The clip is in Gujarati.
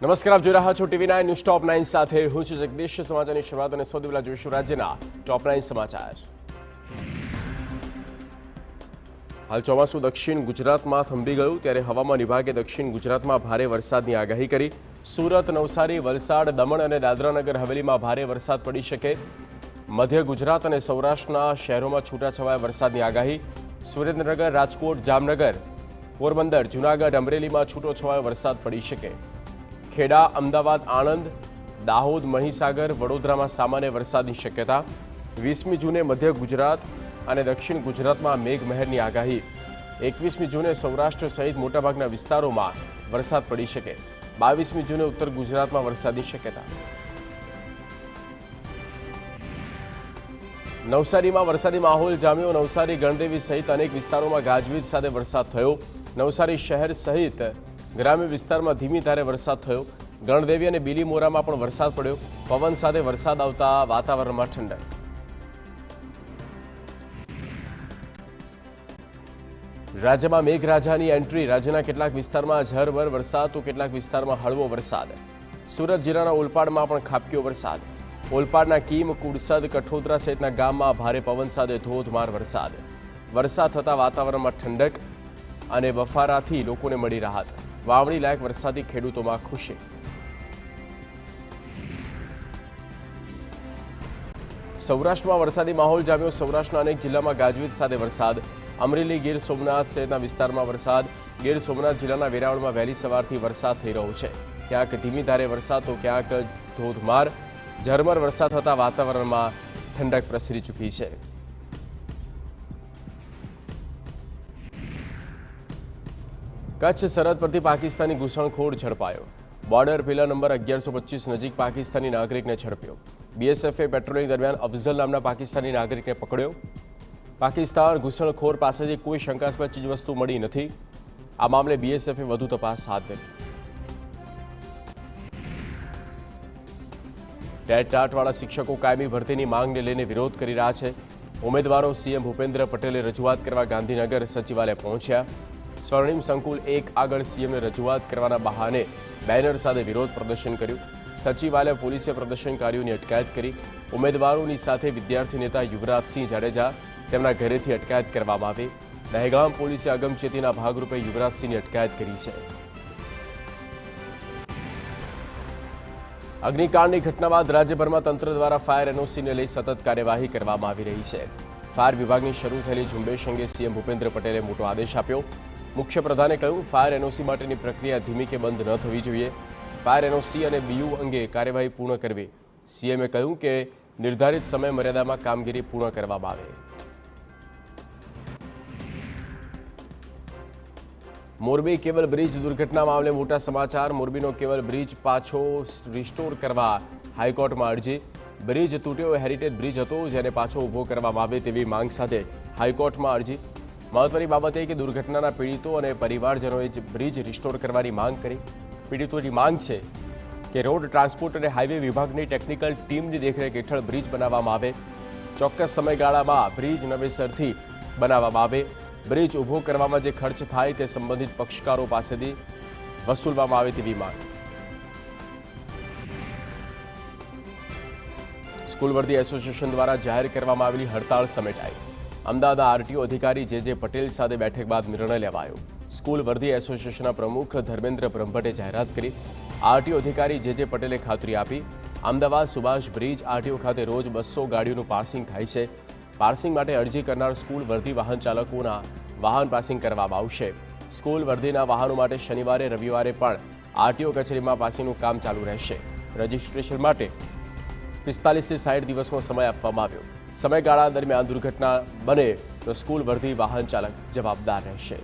નમસ્કાર, આપ જોઈ રહ્યા છો ટીવી 9 ન્યૂઝ ટોપ 9 સાથે હું છું જગદીશ। સમાચારની શરૂઆત અને સૌથી પહેલા જોઈશું રાજ્યના ટોપ 9 સમાચાર। હાલ ચોમાસું દક્ષિણ ગુજરાતમાં થંભી ગયું, ત્યારે હવામાન વિભાગે દક્ષિણ ગુજરાતમાં ભારે વરસાદની આગાહી કરી। સુરત, નવસારી, વલસાડ, દમણ અને દાદરાનગર હવેલીમાં ભારે વરસાદ પડી શકે। મધ્ય ગુજરાત અને સૌરાષ્ટ્રના શહેરોમાં છૂટાછવાયા વરસાદની આગાહી। સુરેન્દ્રનગર, રાજકોટ, જામનગર, પોરબંદર, જૂનાગઢ, અમરેલીમાં છૂટોછવાયો વરસાદ પડી શકે। ખેડા, અમદાવાદ, આણંદ, દાહોદ, મહીસાગર, વડોદરામાં સામાન્ય વરસાદની શક્યતા। 20મી જૂને મધ્ય ગુજરાત અને દક્ષિણ ગુજરાતમાં મેઘમહેરની આગાહી। 21મી જૂને સૌરાષ્ટ્ર સહિત મોટાભાગના વિસ્તારોમાં વરસાદ પડી શકે। 22મી જૂને ઉત્તર ગુજરાતમાં વરસાદની શક્યતા। નવસારીમાં વરસાદી માહોલ જામ્યો। નવસારી, ગણદેવી સહિત અનેક વિસ્તારોમાં ગાજવીજ સાથે વરસાદ થયો। નવસારી શહેર સહિત ગ્રામ્ય વિસ્તારમાં ધીમી ધારે વરસાદ થયો। ગણદેવી અને બીલીમોરામાં પણ વરસાદ પડ્યો। પવન સાથે વરસાદ આવતા વાતાવરણમાં ઠંડક। રાજ્યમાં મેઘરાજાની એન્ટ્રી। રાજ્યના કેટલાક વિસ્તારમાં ઝરમર વરસાદ તો કેટલાક વિસ્તારમાં હળવો વરસાદ। સુરત જિલ્લાના ઓલપાડમાં પણ ખાબક્યો વરસાદ। ઓલપાડના કીમ, કુડસદ, કઠોદરા સહિતના ગામમાં ભારે પવન સાથે ધોધમાર વરસાદ। વરસાદ થતાં વાતાવરણમાં ઠંડક અને બફારાથી લોકોને મળી રાહત। વાવણી લાયક વરસાદથી ખેડૂતોમાં ખુશી। સૌરાષ્ટ્રમાં વરસાદી માહોલ જામ્યો। સૌરાષ્ટ્રના અનેક જિલ્લામાં ગાજવીજ સાથે વરસાદ। અમરેલી, ગીર સોમનાથ સહિતના વિસ્તારમાં વરસાદ। ગીર સોમનાથ જિલ્લાના વેરાવળમાં વહેલી સવારથી વરસાદ થઈ રહ્યો છે। ક્યાંક ધીમી ધારે વરસાદ તો ક્યાંક ધોધમાર ઝરમર વરસાદ થતાં વાતાવરણમાં ઠંડક પ્રસરી ચૂકી છે। કચ્છ સરહદ પરથી પાકિસ્તાની ઘૂસણખોર ઝડપાયો। બોર્ડર પિલર નંબર 1125 નજીક પાકિસ્તાની નાગરિકને ઝડપ્યો। બીએસએફે પેટ્રોલિંગ દરમિયાન અફઝલ નામના પાકિસ્તાની નાગરિકને પકડ્યો। પાકિસ્તાન ઘૂસણખોર પાસેથી કોઈ શંકાસ્પદ ચીજવસ્તુ મળી નથી। આ મામલે બીએસએફે વધુ તપાસ હાથ ધરી। ટેટ-ટાટવાળા શિક્ષકો કાયમી ભરતીની માંગને લઈને વિરોધ કરી રહ્યા છે। ઉમેદવારો સીએમ ભૂપેન્દ્ર પટેલે રજૂઆત કરવા ગાંધીનગર સચિવાલય પહોંચ્યા। સ્વર્ણિમ સંકુલ 1 આગળ સીએમને રજૂઆત કરવાના બહાને બેનર સાથે વિરોધ પ્રદર્શન કર્યું। સચિવાલય પોલીસે પ્રદર્શનકારીઓની અટકાયત કરી। ઉમેદવારોની સાથે વિદ્યાર્થી નેતા યુવરાજસિંહ જાડેજા તેમના ઘરેથી અટકાયત કરવામાં આવી। દહેગામ પોલીસે અગમચેતીના ભાગરૂપે યુવરાજસિંહની અટકાયત કરી છે। અગ્નિકાંડની ઘટના બાદ રાજ્યભરમાં તંત્ર દ્વારા ફાયર એનઓસીને લઈ સતત કાર્યવાહી કરવામાં આવી રહી છે। ફાયર વિભાગની શરૂ થયેલી ઝુંબેશ અંગે સીએમ ભૂપેન્દ્ર પટેલે મોટો આદેશ આપ્યો। મુખ્યપ્રધાને કહ્યું, ફાયર એનઓસી માટેની પ્રક્રિયા ધીમી કે બંધ ન થવી જોઈએ। ફાયર એનઓસી અને બીયુ અંગે કાર્યવાહી પૂર્ણ કરવી। સીએમએ કહ્યું કે નિર્ધારિત સમય મર્યાદામાં કામગીરી પૂર્ણ કરવામાં આવે। મોરબી કેબલ બ્રિજ દુર્ઘટના મામલે મોટા સમાચાર। મોરબીનો કેબલ બ્રિજ પાછો રિસ્ટોર કરવા હાઈકોર્ટમાં અરજી। બ્રિજ તૂટ્યો હેરિટેજ બ્રિજ હતો, જેને પાછો ઊભો કરવામાં આવે તેવી માંગ સાથે હાઈકોર્ટમાં અરજી। મહત્વની બાબત એ કે દુર્ઘટનાના પીડિતો અને પરિવારજનોએ બ્રિજ રિસ્ટોર કરવાની માંગ કરી। પીડિતોની માંગ છે કે રોડ ટ્રાન્સપોર્ટ અને હાઈવે વિભાગની ટેકનિકલ ટીમની દેખરેખ હેઠળ બ્રિજ બનાવવામાં આવે। ચોક્કસ સમયગાળામાં બ્રિજ નવેસરથી બનાવવામાં આવે। બ્રિજ ઊભો કરવામાં જે ખર્ચ થાય તે સંબંધિત પક્ષકારો પાસેથી વસૂલવામાં આવે તેવી માંગ। સ્કૂલ વર્ધી એસોસિએશન દ્વારા જાહેર કરવામાં આવેલી હડતાળ સમેટાઈ। અમદાવાદના આરટીઓ અધિકારી જે પટેલ સાથે બેઠક બાદ નિર્ણય લેવાયો। સ્કૂલ વર્ધી એસોસિએશનના પ્રમુખ ધર્મેન્દ્ર બ્રહ્મભટ્ટે જાહેરાત કરી। આરટીઓ અધિકારી જે પટેલે ખાતરી આપી, અમદાવાદ સુભાષ બ્રિજ આરટીઓ ખાતે રોજ 200 ગાડીઓનું પાર્સિંગ થાય છે। પાર્સિંગ માટે અરજી કરનાર સ્કૂલ વર્ધી વાહન ચાલકોના વાહન પાસિંગ કરવામાં આવશે। સ્કૂલ વર્ધીના વાહનો માટે શનિવારે રવિવારે પણ આરટીઓ કચેરીમાં પાસિંગનું કામ ચાલુ રહેશે। રજિસ્ટ્રેશન માટે 45 થી 60 દિવસનો સમય આપવામાં આવ્યો। સમયગાળા દરમિયાન દુર્ઘટના બને તો સ્કૂલ વર્ધી વાહન ચાલક જવાબદાર રહેશે।